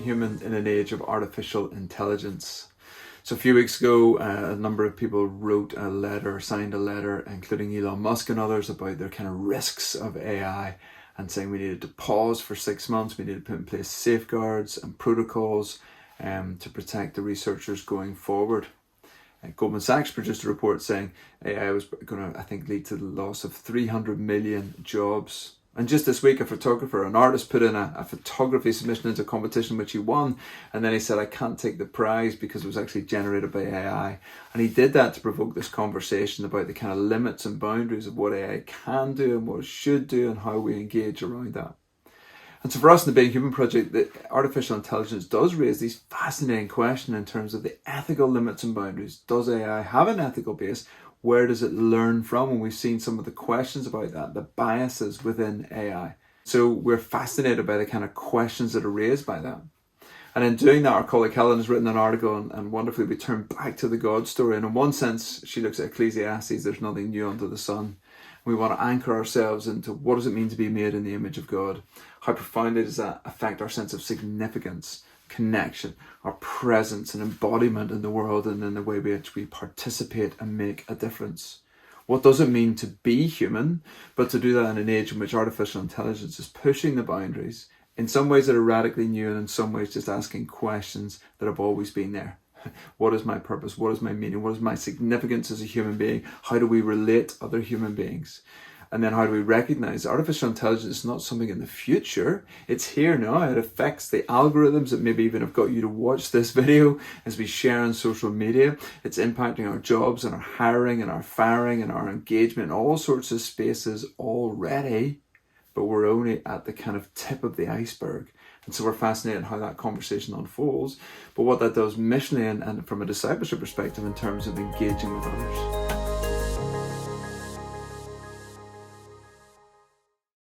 human in an age of artificial intelligence. So a few weeks ago, a number of people signed a letter, including Elon Musk and others, about their kind of risks of AI and saying we needed to pause for 6 months. We needed to put in place safeguards and protocols to protect the researchers going forward. Goldman Sachs produced a report saying AI was going to, I think, lead to the loss of 300 million jobs. And just this week, an artist put in a photography submission into a competition which he won. And then he said, I can't take the prize because it was actually generated by AI. And he did that to provoke this conversation about the kind of limits and boundaries of what AI can do and what it should do and how we engage around that. And so for us in the Being Human project, the artificial intelligence does raise these fascinating questions in terms of the ethical limits and boundaries. Does AI have an ethical base? Where does it learn from? And we've seen some of the questions about that, the biases within AI. So we're fascinated by the kind of questions that are raised by that. And in doing that, our colleague Helen has written an article, and wonderfully we turn back to the God story. And in one sense, she looks at Ecclesiastes, there's nothing new under the sun. We want to anchor ourselves into what does it mean to be made in the image of God? How profoundly does that affect our sense of significance, connection, our presence and embodiment in the world and in the way in which we participate and make a difference? What does it mean to be human, but to do that in an age in which artificial intelligence is pushing the boundaries, in some ways that are radically new and in some ways just asking questions that have always been there? What is my purpose? What is my meaning? What is my significance as a human being? How do we relate to other human beings? And then how do we recognize artificial intelligence is not something in the future? It's here now. It affects the algorithms that maybe even have got you to watch this video as we share on social media. It's impacting our jobs and our hiring and our firing and our engagement in all sorts of spaces already. But we're only at the kind of tip of the iceberg. And so we're fascinated how that conversation unfolds, but what that does missionally and from a discipleship perspective in terms of engaging with others.